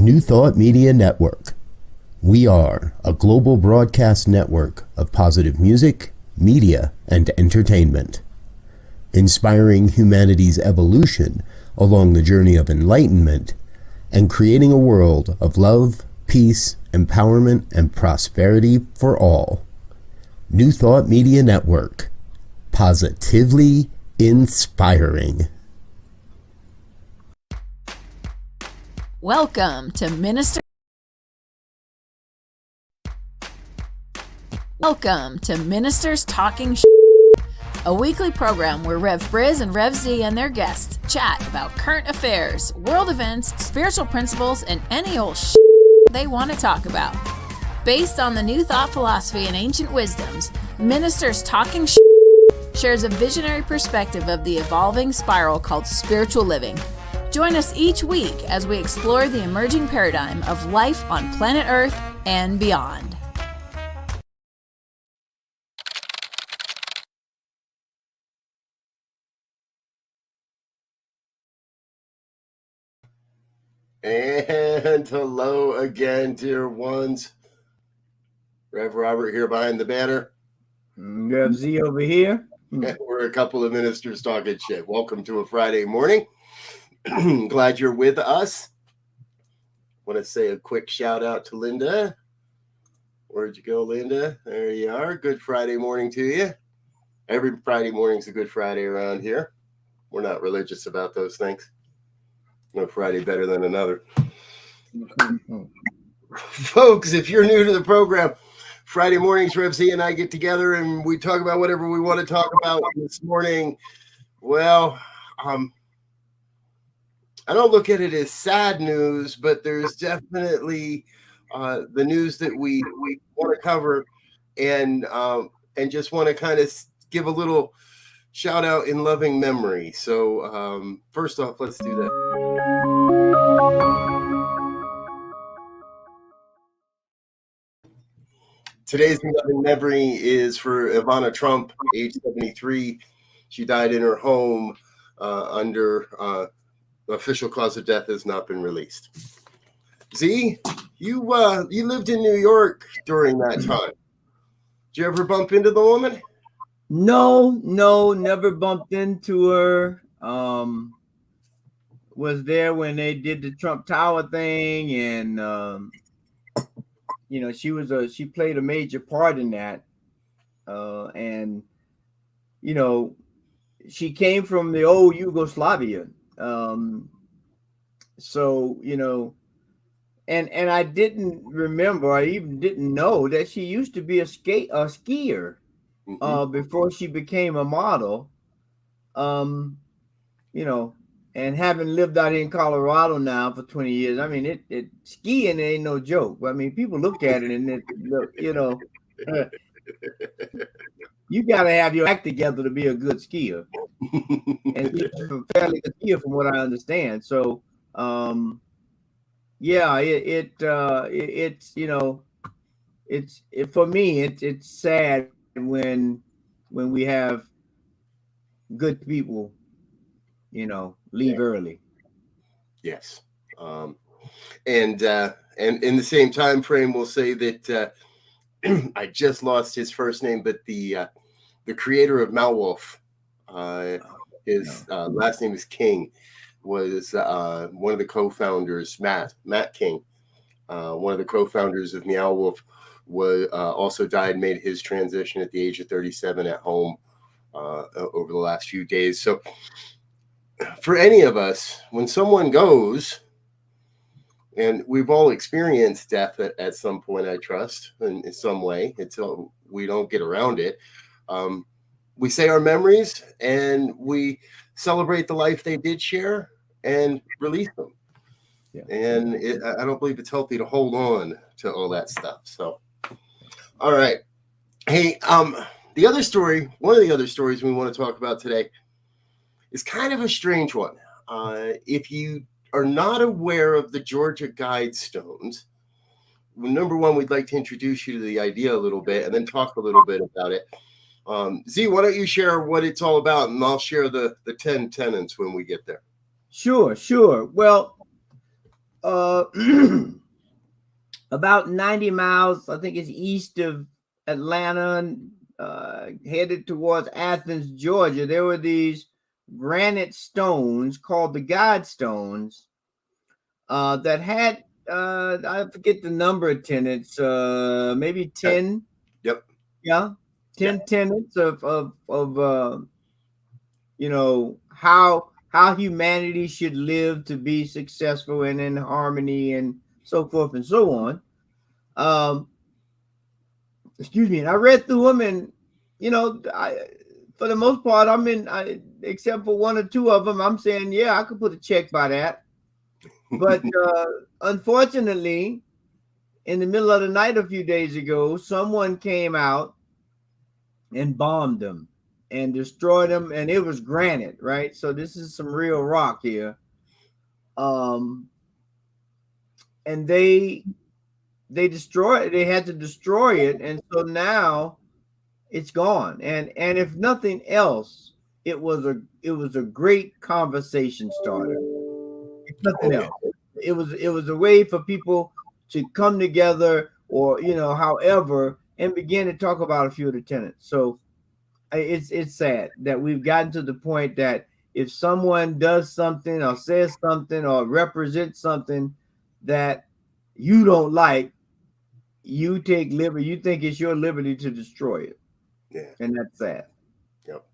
New Thought Media Network. We are a global broadcast network of positive music, media, and entertainment, inspiring humanity's evolution along the journey of enlightenment and creating a world of love, peace, empowerment, and prosperity for all. New Thought Media Network. Positively inspiring. Welcome to Ministers Talking a weekly program where Rev Brz and Rev Z and their guests chat about current affairs, world events, spiritual principles, and any old they want to talk about. Based on the New Thought philosophy and ancient wisdoms, Ministers Talking shares a visionary perspective of the evolving spiral called spiritual living. Join us each week as we explore the emerging paradigm of life on planet Earth and beyond. And hello again, dear ones. Rev Robert here behind the banner. Rev Z over here. We're a couple of ministers talking shit. Welcome to a Friday morning. Glad you're with us. Want to say a quick shout out to Linda. Where'd you go, Linda? There you are. Good Friday morning to you. Every Friday morning's a good Friday around here. We're not religious about those things. No Friday better than another. Folks, if you're new to the program, Friday mornings, Rev Z and I get together and we talk about whatever we want to talk about. This morning, well, I don't look at it as sad news, but there's definitely the news that we want to cover and just want to kind of give a little shout out in loving memory. So first off, let's do that. Today's loving memory is for Ivana Trump, age 73. She died in her home under official cause of death has not been released. Z, you lived in New York during that time. Did you ever bump into the woman? No, never bumped into her. Was there when they did the Trump Tower thing, and she played a major part in that. And she came from the old Yugoslavia. And I didn't remember, I even didn't know that she used to be a skier before she became a model. And having lived out in Colorado now for 20 years, I mean, it skiing ain't no joke. I mean, people look at it and you got to have your act together to be a good skier. And she's a fairly good skier from what I understand. So, for me, it's sad when we have good people, leave early. Yes. And in the same time frame, we'll say that I just lost his first name, but the creator of Malwolf, his last name is King, was one of the co-founders, Matt King, one of the co-founders of Meowwolf, was also died, made his transition at the age of 37 at home over the last few days. So for any of us, when someone goes, and we've all experienced death at some point, I trust, in some way, until we don't get around it. We say our memories and we celebrate the life they did share and release them. Yeah. And I don't believe it's healthy to hold on to all that stuff. So, all right. Hey, the other story, one of the other stories we want to talk about today is kind of a strange one. If you are not aware of the Georgia Guidestones, number one, we'd like to introduce you to the idea a little bit and then talk a little bit about it. Z, why don't you share what it's all about, and I'll share the 10 tenets when we get there. Sure. Well, about 90 miles, I think it's east of Atlanta, headed towards Athens, Georgia. There were these granite stones called the God stones that had, I forget the number of tenants, maybe 10. Yep. Yeah. 10 tenets of you know, how humanity should live to be successful and in harmony and so forth and so on. Excuse me. And I read through them, and you know, for the most part, except for one or two of them, I'm saying, yeah, I could put a check by that. But unfortunately, in the middle of the night a few days ago, someone came out and bombed them and destroyed them, and it was granite, right? So this is some real rock here. And they destroyed it. They had to destroy it, and so now it's gone. And if nothing else, it was a great conversation starter. If nothing else, it was a way for people to come together, or however, and begin to talk about a few of the tenets. So it's sad that we've gotten to the point that if someone does something or says something or represents something that you don't like, you take liberty. You think it's your liberty to destroy it. Yeah, and that's sad. Yep.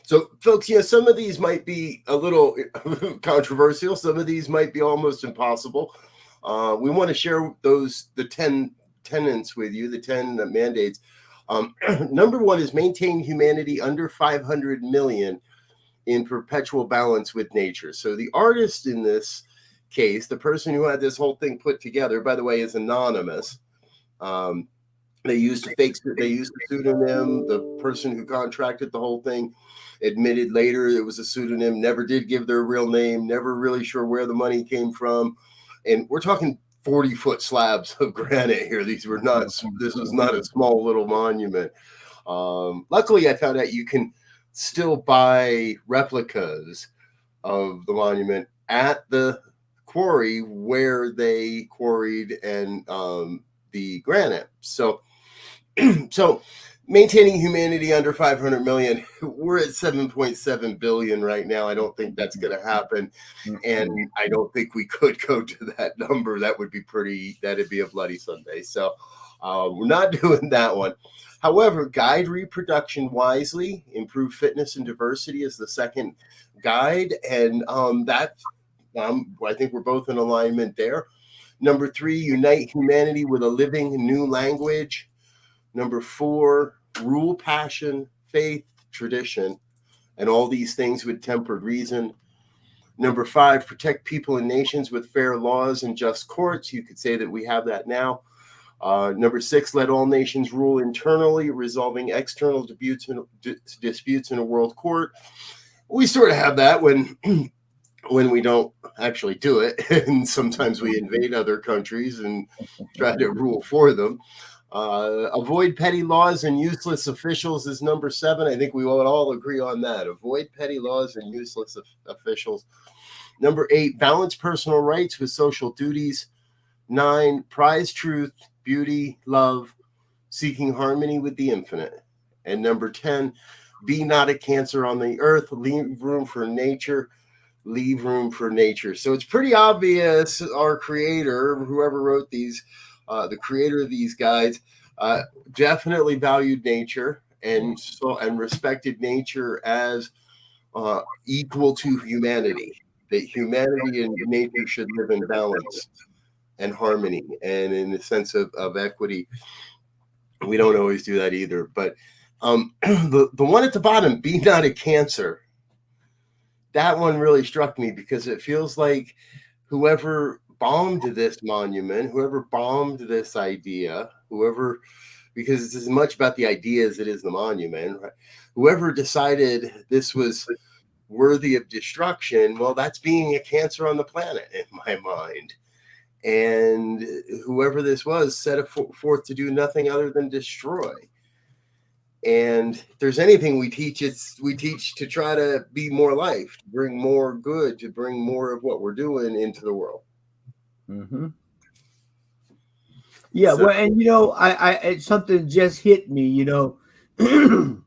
So, folks, some of these might be a little controversial. Some of these might be almost impossible. We want to share the 10 tenets with you, the 10 mandates. Number one is maintain humanity under 500 million in perpetual balance with nature. So the artist in this case, the person who had this whole thing put together, by the way, is anonymous. They used a pseudonym. The person who contracted the whole thing admitted later it was a pseudonym, never did give their real name, never really sure where the money came from. And we're talking 40-foot slabs of granite here. This was not a small little monument. Luckily, I found out you can still buy replicas of the monument at the quarry where they quarried and the granite. So maintaining humanity under 500 million, we're at 7.7 billion right now. I don't think that's going to happen. And I don't think we could go to that number. That'd be a bloody Sunday. So we're not doing that one. However, guide reproduction wisely, improve fitness and diversity is the second guide. And I think we're both in alignment there. Number 3, unite humanity with a living new language. Number 4, rule passion, faith, tradition, and all these things with tempered reason. Number 5, protect people and nations with fair laws and just courts. You could say that we have that now. Number 6, let all nations rule internally, resolving external disputes in a world court. We sort of have that when we don't actually do it, and sometimes we invade other countries and try to rule for them. Avoid petty laws and useless officials is number 7. I think we would all agree on that. Avoid petty laws and useless officials. Number 8, balance personal rights with social duties. 9, prize truth, beauty, love, seeking harmony with the infinite. And number 10, be not a cancer on the earth, leave room for nature. Leave room for nature. So it's pretty obvious our creator, whoever wrote these, the creator of these guides, definitely valued nature and respected nature as equal to humanity. That humanity and nature should live in balance and harmony and in the sense of equity. We don't always do that either. But the one at the bottom, be not a cancer. That one really struck me because it feels like whoever bombed this monument, whoever bombed this idea, because it's as much about the idea as it is the monument, right? Whoever decided this was worthy of destruction, well, that's being a cancer on the planet in my mind. And whoever this was set forth to do nothing other than destroy. And if there's anything we teach to try to be more life, to bring more good, to bring more of what we're doing into the world. Mm-hmm. Yeah, So, well, and something just hit me, when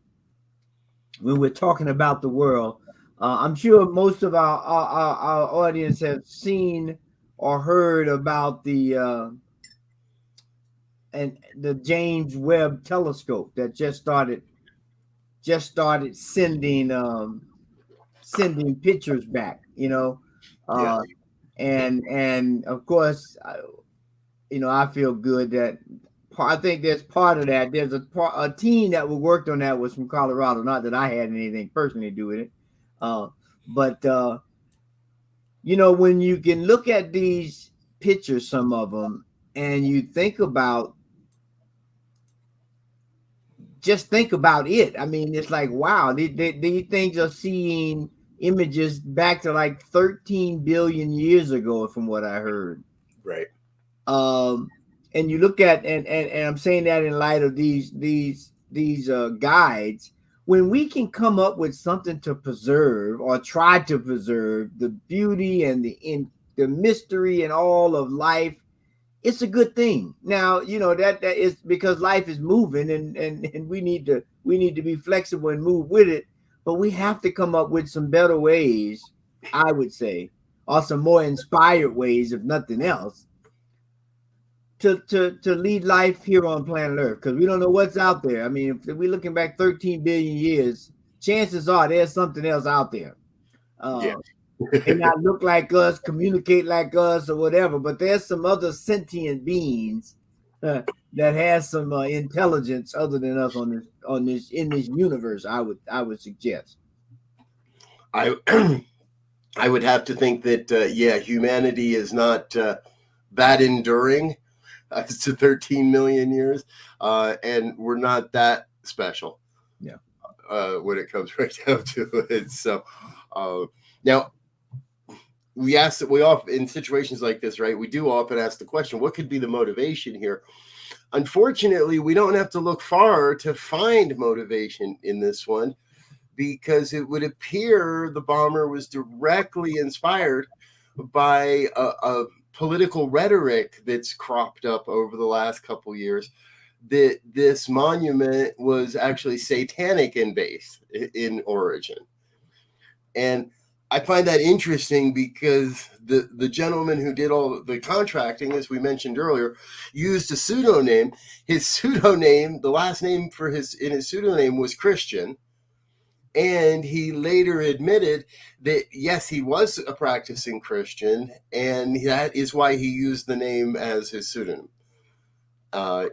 we're talking about the world. I'm sure most of our audience have seen or heard about the James Webb telescope that just started sending pictures back, yeah, and of course, I feel good that I think there's part of that. There's a team that worked on that was from Colorado. Not that I had anything personally to do with it, but when you can look at these pictures, some of them, and you think about it. I mean, it's like, wow, these things are seeing images back to like 13 billion years ago, from what I heard. right. And you look at and I'm saying that in light of these guides, when we can come up with something to preserve or try to preserve the beauty and the mystery and all of life, it's a good thing. Now, that is because life is moving and we need to be flexible and move with it, but we have to come up with some better ways, I would say, or some more inspired ways, if nothing else, to lead life here on planet Earth, because we don't know what's out there. I mean, if we're looking back 13 billion years, chances are there's something else out there. Yeah. May not look like us, communicate like us, or whatever, but there's some other sentient beings that has some intelligence other than us in this universe. I would suggest. I I would have to think that humanity is not that enduring to 13 million years, and we're not that special. Yeah. When it comes right down to it. So now we often, in situations like this, right, we do often ask the question, what could be the motivation here? Unfortunately, we don't have to look far to find motivation in this one, because it would appear the bomber was directly inspired by a political rhetoric that's cropped up over the last couple years, that this monument was actually satanic in base, in origin. And I find that interesting because the gentleman who did all the contracting, as we mentioned earlier, used a pseudonym. His pseudonym, the last name in his pseudonym was Christian. And he later admitted that, yes, he was a practicing Christian, and that is why he used the name as his pseudonym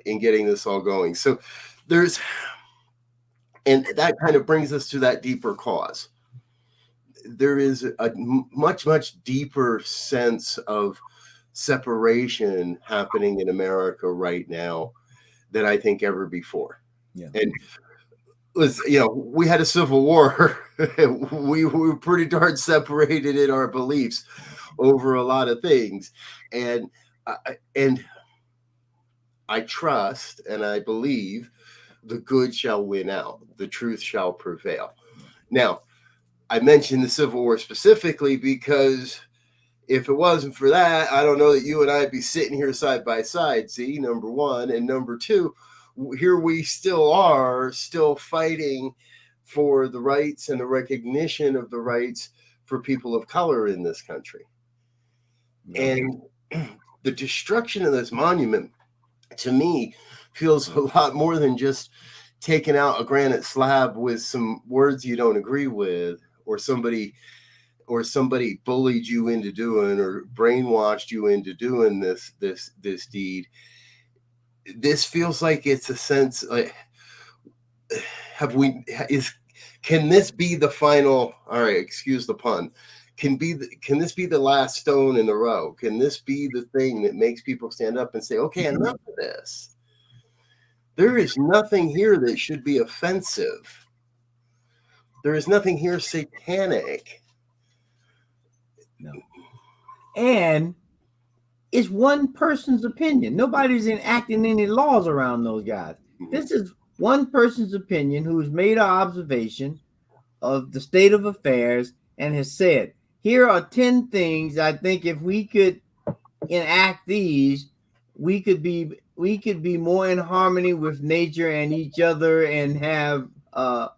in getting this all going. So and that kind of brings us to that deeper cause. There is a much, much deeper sense of separation happening in America right now than I think ever before. Yeah. And we had a civil war. we were pretty darn separated in our beliefs over a lot of things. And I trust and I believe the good shall win out. The truth shall prevail. Now, I mentioned the Civil War specifically because if it wasn't for that, I don't know that you and I'd be sitting here side by side, see, number one. And number two, here we still are, still fighting for the rights and the recognition of the rights for people of color in this country. And the destruction of this monument, to me, feels a lot more than just taking out a granite slab with some words you don't agree with, or somebody bullied you into doing or brainwashed you into doing this deed. This feels like it's a sense like, can this be the final? All right, excuse the pun. Can this be the last stone in the row? Can this be the thing that makes people stand up and say, okay, enough of this? There is nothing here that should be offensive. There is nothing here satanic. No. And it's one person's opinion. Nobody's enacting any laws around those guys. This is one person's opinion who's made an observation of the state of affairs and has said, here are 10 things I think if we could enact these, we could be more in harmony with nature and each other, and have a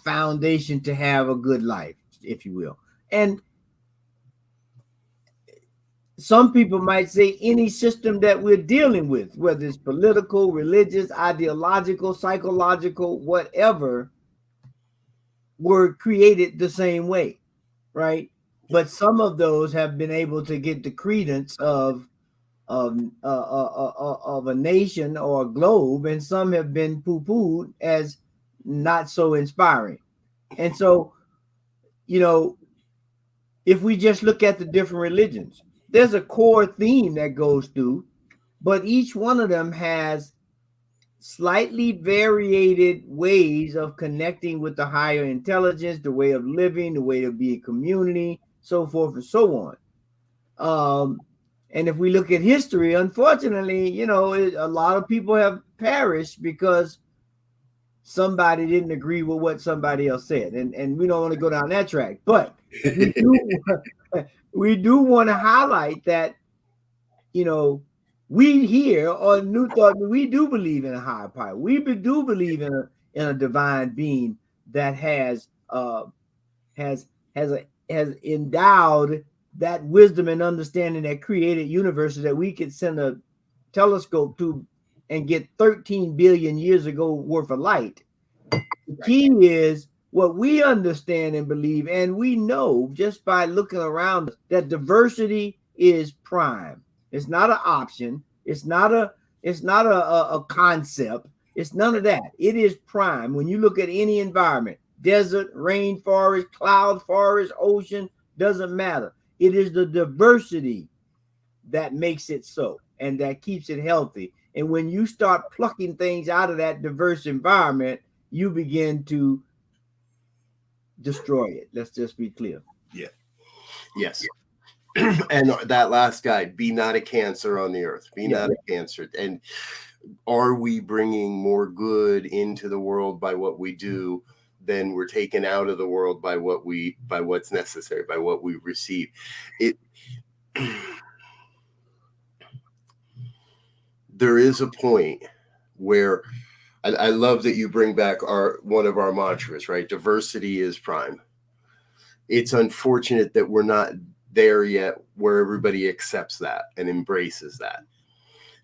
foundation to have a good life, if you will. And some people might say any system that we're dealing with, whether it's political, religious, ideological, psychological, whatever, were created the same way, right? But some of those have been able to get the credence of a nation or a globe, and some have been poo-pooed as not so inspiring. And so, if we just look at the different religions, there's a core theme that goes through, but each one of them has slightly variated ways of connecting with the higher intelligence, the way of living, the way to be a community, so forth and so on. And if we look at history, unfortunately, a lot of people have perished because somebody didn't agree with what somebody else said. And we don't want to go down that track. But we do want to highlight that, we here on New Thought, we do believe in a higher power. We do believe in a divine being that has endowed that wisdom and understanding that created universes that we could send a telescope to and get 13 billion years ago worth of light. The key is what we understand and believe, and we know just by looking around that diversity is prime. It's not an option. It's not a concept. It's none of that. It is prime. When you look at any environment, desert, rainforest, cloud forest, ocean, doesn't matter. It is the diversity that makes it so, and that keeps it healthy. And when you start plucking things out of that diverse environment, you begin to destroy it. Let's just be clear. Yeah. Yes. And that last guide, be not a cancer on the earth, be not a cancer. And are we bringing more good into the world by what we do than we're taken out of the world by what's necessary, by what we receive? There is a point where I love that you bring back one of our mantras, right? Diversity is prime. It's unfortunate that we're not there yet where everybody accepts that and embraces that.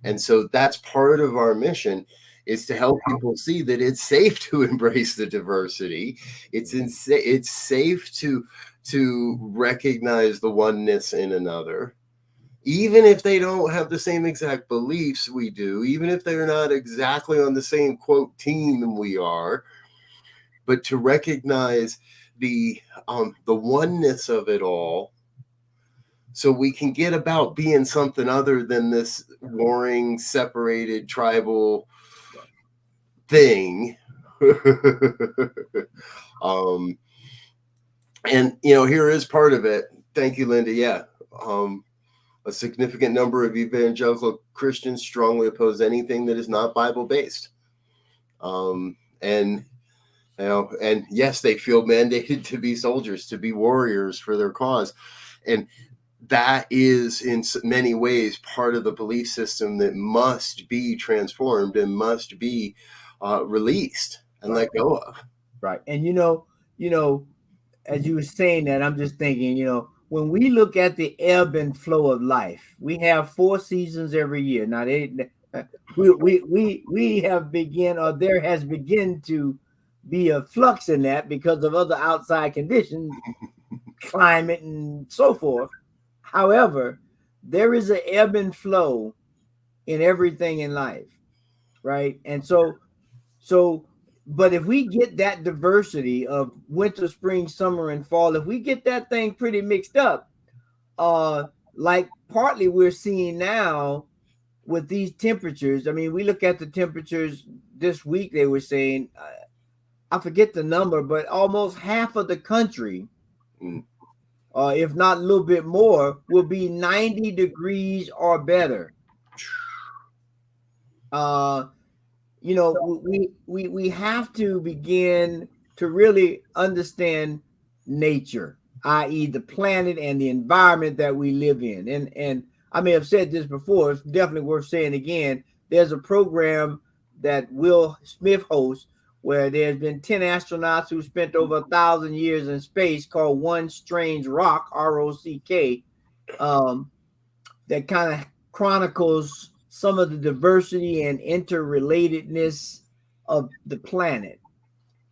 And so that's part of our mission, is to help people see that it's safe to embrace the diversity. It's safe to recognize the oneness in another, even if they don't have the same exact beliefs we do, even if they're not exactly on the same quote team we are, but to recognize the oneness of it all, so we can get about being something other than this warring, separated, tribal thing. And here is part of it. Thank you, Linda. Yeah. A significant number of evangelical Christians strongly oppose anything that is not Bible based. And yes, they feel mandated to be soldiers, to be warriors for their cause. And that is in many ways part of the belief system that must be transformed and must be released and let go of. Right. And, as you were saying that, I'm just thinking, when we look at the ebb and flow of life, we have 4 seasons every year. Now, we have begun, or there has begun to be a flux in that because of other outside conditions, climate and so forth. However, there is an ebb and flow in everything in life, right? And so, but if we get that diversity of winter, spring, summer, and fall, if we get that thing pretty mixed up, like partly we're seeing now with these temperatures. I mean, we look at the temperatures this week, they were saying, I forget the number, but almost half of the country, if not a little bit more, will be 90 degrees or better. We have to begin to really understand nature i.e. the planet and the environment that we live in. And I may have said this before, it's definitely worth saying again. There's a program that Will Smith hosts where there's been 10 astronauts who spent over 1,000 years in space called One Strange Rock, ROCK, that kind of chronicles some of the diversity and interrelatedness of the planet.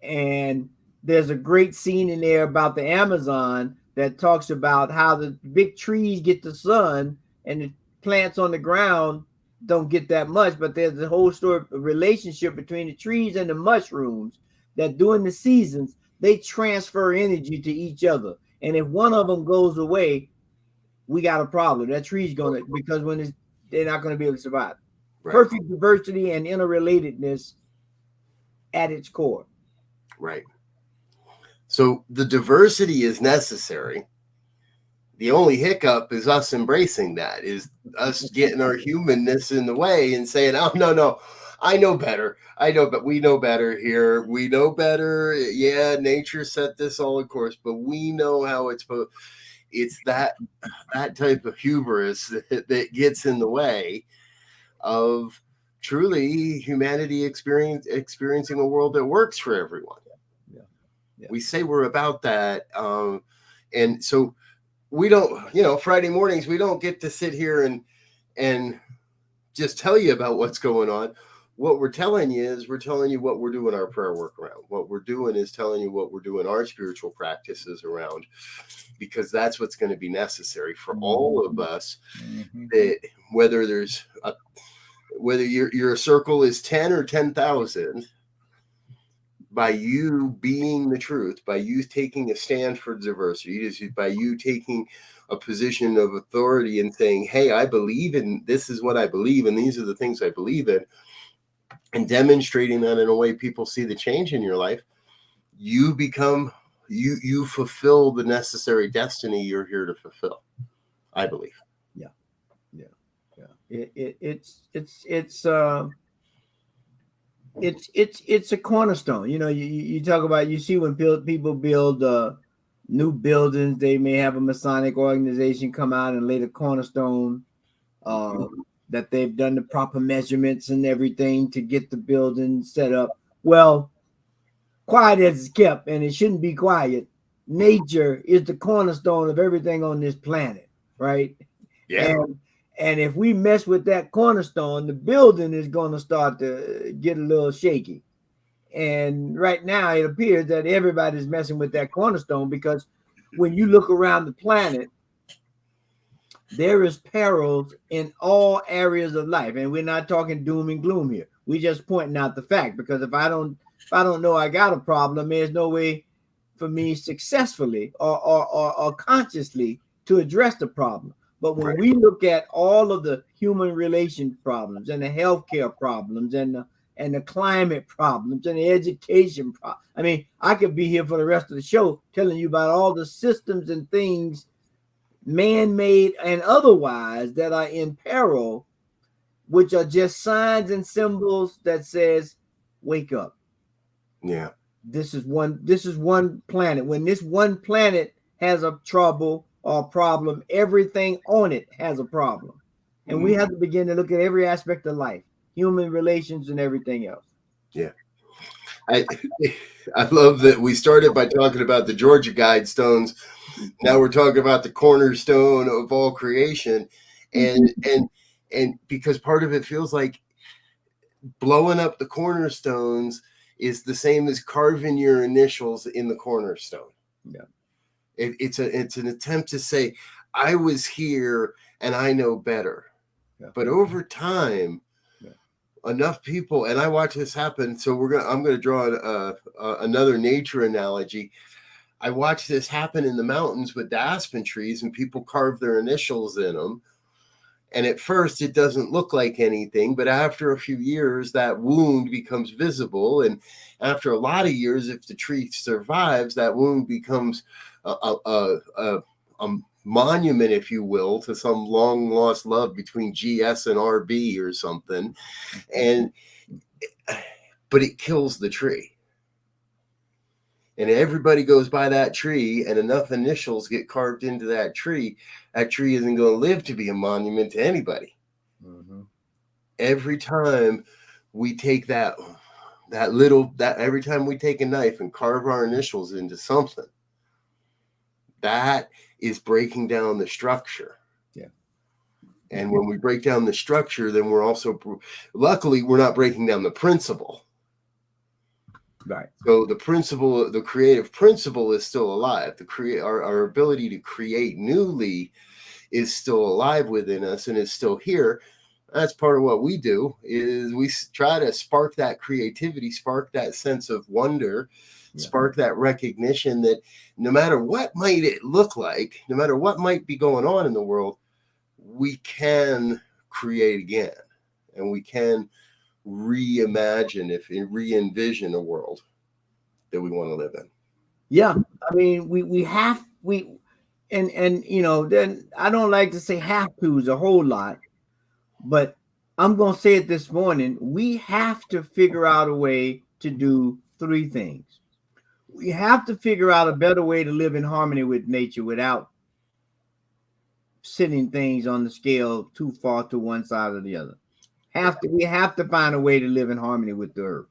And there's a great scene in there about the Amazon that talks about how the big trees get the sun and the plants on the ground don't get that much, but there's a whole story relationship between the trees and the mushrooms that during the seasons they transfer energy to each other, and if one of them goes away, we got a problem. That tree's gonna, because they're not going to be able to survive. Right. Perfect diversity and interrelatedness at its core. Right. So the diversity is necessary. The only hiccup is us embracing that, is us getting our humanness in the way and saying, oh, no, I know better. I know, but we know better here. We know better. Yeah, nature set this all in course, but we know how it's supposed. It's that type of hubris that gets in the way of truly humanity experiencing a world that works for everyone. Yeah. We say we're about that. And so we don't, Friday mornings, we don't get to sit here and just tell you about what's going on. What we're telling you is we're telling you what we're doing our prayer work around. What we're doing is telling you what we're doing our spiritual practices around, because that's what's going to be necessary for all of us. That whether your circle is 10 or 10,000, by you being the truth, by you taking a stand for diversity, by you taking a position of authority and saying, hey, I believe in, this is what I believe, and these are the things I believe in, and demonstrating that in a way people see the change in your life, you become, you fulfill the necessary destiny you're here to fulfill, I believe. Yeah. It's a cornerstone. You talk about, you see when people build new buildings, they may have a Masonic organization come out and lay the cornerstone, that they've done the proper measurements and everything to get the building set up. Well, quiet as it's kept, and it shouldn't be quiet. Nature is the cornerstone of everything on this planet, right? Yeah. And if we mess with that cornerstone, the building is going to start to get a little shaky. And right now, it appears that everybody's messing with that cornerstone, because when you look around the planet, there is perils in all areas of life. And we're not talking doom and gloom here. We're just pointing out the fact, because if I don't know I got a problem, there's no way for me successfully or consciously to address the problem. But when we look at all of the human relation problems and the healthcare problems and the climate problems and the education problems, I mean, I could be here for the rest of the show telling you about all the systems and things, man-made and otherwise, that are in peril, which are just signs and symbols that says, wake up. Yeah. This is one planet. When this one planet has a trouble or problem, everything on it has a problem. And we have to begin to look at every aspect of life, human relations and everything else. Yeah. I love that we started by talking about the Georgia Guidestones. Now we're talking about the cornerstone of all creation. And because part of it feels like blowing up the cornerstones is the same as carving your initials in the cornerstone. Yeah. It's an attempt to say, I was here and I know better. Yeah. But over time, enough people, and I watch this happen. So I'm going to draw another nature analogy. I watched this happen in the mountains with the aspen trees, and people carve their initials in them. And at first it doesn't look like anything, but after a few years, that wound becomes visible. And after a lot of years, if the tree survives, that wound becomes a monument, if you will, to some long lost love between GS and RB or something. But it kills the tree. and everybody goes by that tree and enough initials get carved into that tree isn't going to live to be a monument to anybody. Mm-hmm. Every time we take every time we take a knife and carve our initials into something, that is breaking down the structure. Yeah. And when we break down the structure, then we're also, luckily, we're not breaking down the principle. Right. So the principle, the creative principle is still alive. Our ability to create newly is still alive within us and is still here. That's part of what we do, is we try to spark that creativity, spark that sense of wonder, spark that recognition that no matter what might it look like, no matter what might be going on in the world, we can create again, and we can re-envision a world that we want to live in. Yeah, I mean, and you know, then I don't like to say have to's a whole lot, but I'm gonna say it this morning. We have to figure out a way to do three things. We have to figure out a better way to live in harmony with nature without sending things on the scale too far to one side or the other. We have to find a way to live in harmony with the earth.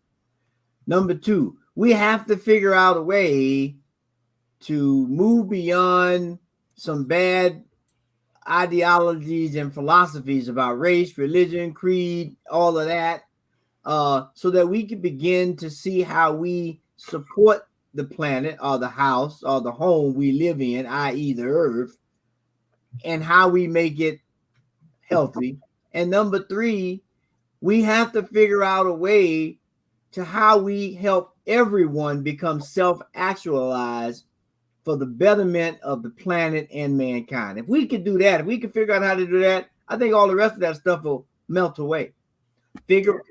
Number two, we have to figure out a way to move beyond some bad ideologies and philosophies about race, religion, creed, all of that, so that we can begin to see how we support the planet or the house or the home we live in, i.e. the earth, and how we make it healthy. And number three, we have to figure out a way to how we help everyone become self-actualized for the betterment of the planet and mankind. If we could do that, if we could figure out how to do that, I think all the rest of that stuff will melt away. Figure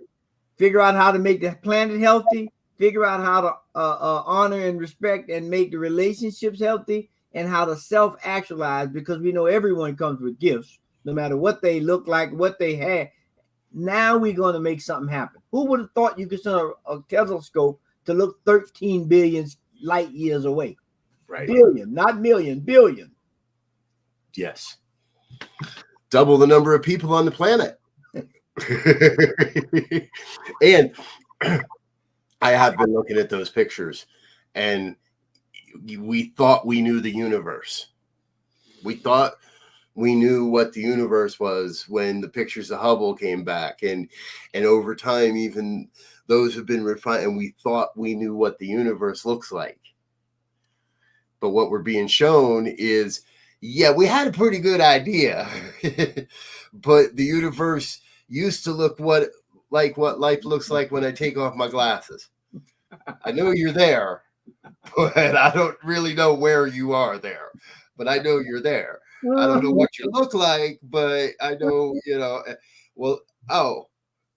out how to make the planet healthy, figure out how to honor and respect and make the relationships healthy, and how to self-actualize, because we know everyone comes with gifts, no matter what they look like, what they have. Now we're going to make something happen. Who would have thought you could send a telescope to look 13 billion light years away? Right. Billion, not million, billion. Yes. Double the number of people on the planet. And I have been looking at those pictures, and we thought we knew the universe. We thought we knew what the universe was when the pictures of Hubble came back, and over time, even those have been refined, and we thought we knew what the universe looks like. But what we're being shown is, yeah, we had a pretty good idea, but the universe used to look like what life looks like when I take off my glasses. I know you're there, but I don't really know where you are there, but I know you're there. I don't know what you look like, but I know, well,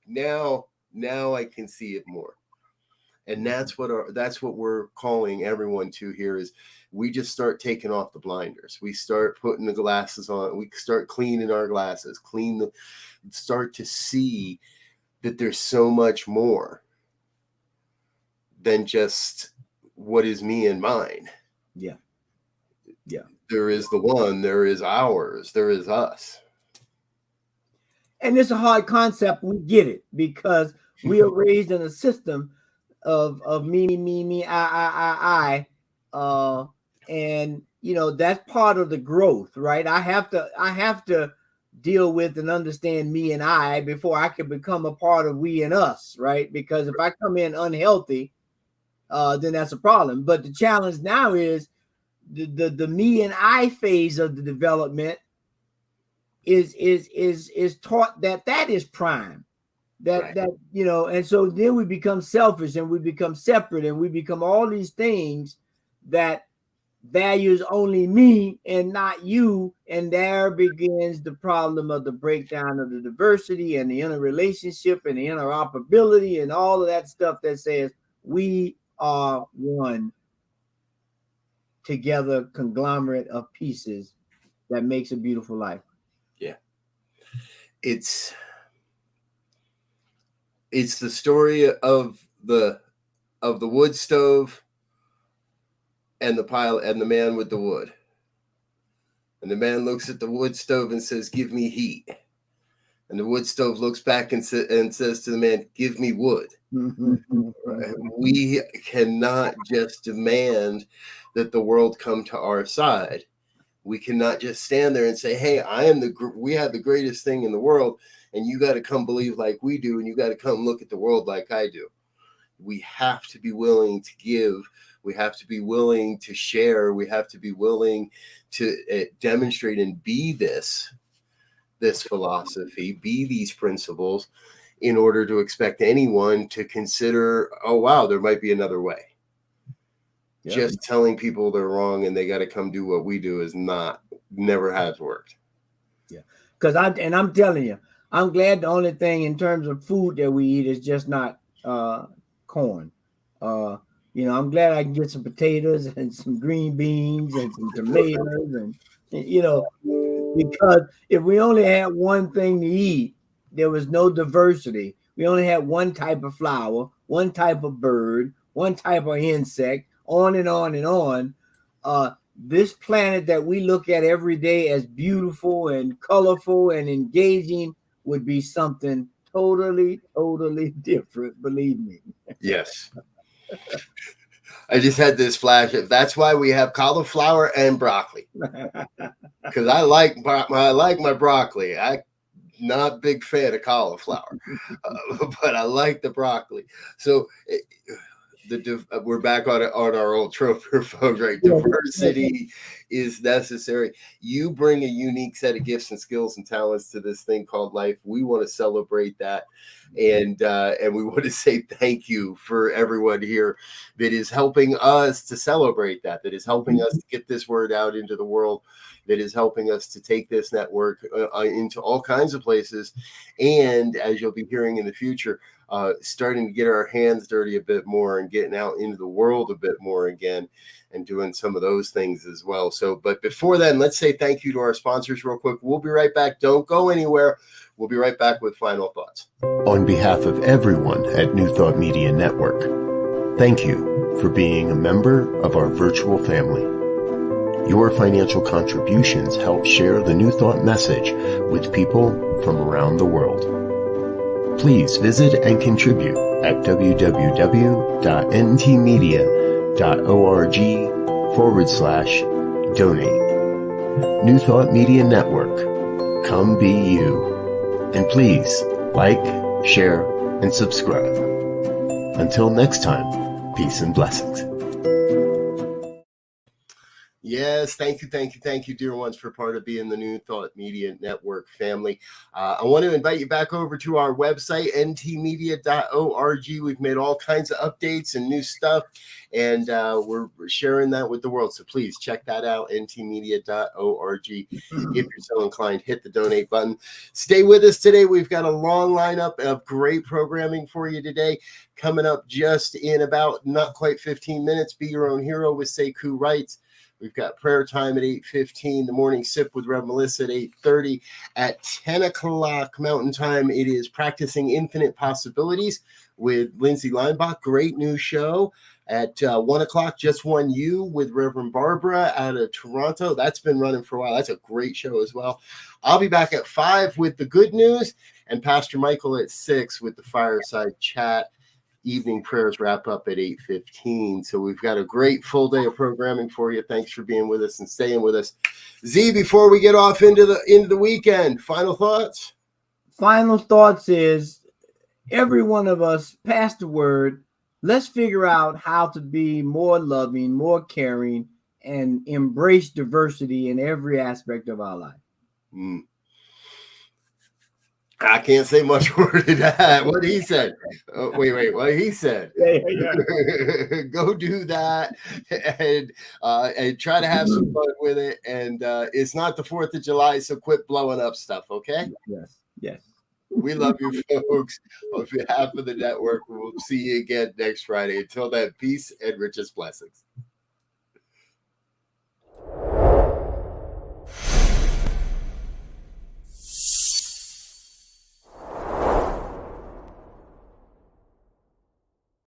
now I can see it more. And that's what we're calling everyone to here, is we just start taking off the blinders. We start putting the glasses on. We start cleaning our glasses, start to see that there's so much more than just what is me and mine. Yeah. Yeah. There is the one, there is ours, there is us. And it's a hard concept. We get it because we are raised in a system of me, I. And that's part of the growth, right? I have to deal with and understand me and I before I can become a part of we and us, right? Because if I come in unhealthy, then that's a problem. But the challenge now is the me and I phase of the development is taught that is prime. That and so then we become selfish and we become separate and we become all these things that values only me and not you, and there begins the problem of the breakdown of the diversity and the interrelationship and the interoperability and all of that stuff that says we are one together conglomerate of pieces that makes a beautiful life. Yeah. It's the story of the wood stove, and the man with the wood. And the man looks at the wood stove and says, "Give me heat." And the wood stove looks back and says to the man, "Give me wood." We cannot just demand that the world come to our side. We cannot just stand there and say, "Hey, we have the greatest thing in the world, and you got to come believe like we do, and you got to come look at the world like I do." We have to be willing to give. We have to be willing to share. We have to be willing to demonstrate and be this philosophy, be these principles, in order to expect anyone to consider, "Oh, wow, there might be another way." Yep. Just telling people they're wrong and they got to come do what we do never has worked. Yeah, because I'm telling you, I'm glad the only thing in terms of food that we eat is just not corn. I'm glad I can get some potatoes and some green beans and some tomatoes, and because if we only had one thing to eat, there was no diversity. We only had one type of flower, one type of bird, one type of insect, on and on and on. This planet that we look at every day as beautiful and colorful and engaging would be something totally, totally different. Believe me. Yes. I just had this flash. That's why we have cauliflower and broccoli. Because I like my broccoli. I'm not a big fan of cauliflower, but I like the broccoli. So we're back on our old trope here, folks, right? Diversity is necessary. You bring a unique set of gifts and skills and talents to this thing called life. We want to celebrate that. And we want to say thank you for everyone here that is helping us to celebrate that is helping us to get this word out into the world, that is helping us to take this network into all kinds of places. And as you'll be hearing in the future, starting to get our hands dirty a bit more and getting out into the world a bit more again and doing some of those things as well. So, but before then, let's say thank you to our sponsors real quick. We'll be right back. Don't go anywhere. We'll be right back with final thoughts. On behalf of everyone at New Thought Media Network, thank you for being a member of our virtual family. Your financial contributions help share the New Thought message with people from around the world. Please visit and contribute at www.ntmedia.org/donate. New Thought Media Network. Come be you. And please like, share, and subscribe. Until next time, peace and blessings. Yes, thank you, dear ones, for part of being the New Thought Media Network family. I want to invite you back over to our website, ntmedia.org. We've made all kinds of updates and new stuff, and we're sharing that with the world. So please check that out, ntmedia.org. If you're so inclined, hit the donate button. Stay with us today. We've got a long lineup of great programming for you today. Coming up just in about not quite 15 minutes, Be Your Own Hero with Sekou Wrights. We've got prayer time at 8:15, the morning sip with Rev Melissa at 8:30. At 10 o'clock Mountain Time, it is Practicing Infinite Possibilities with Lindsay Leinbach. Great new show. At 1 o'clock, Just One You with Reverend Barbara out of Toronto. That's been running for a while. That's a great show as well. I'll be back at 5 with the good news, and Pastor Michael at 6 with the fireside chat. Evening prayers wrap up at 8:15. So we've got a great full day of programming for you. Thanks for being with us and staying with us. Z, before we get off into the weekend, final thoughts? Final thoughts is every one of us pass the word. Let's figure out how to be more loving, more caring, and embrace diversity in every aspect of our life. I can't say much more to that. What he said. Oh, wait. What he said. Yeah. Go do that and try to have some fun with it. And it's not the 4th of July, so quit blowing up stuff, okay? Yes. We love you, folks. On behalf of the network, we'll see you again next Friday. Until then, peace and richest blessings.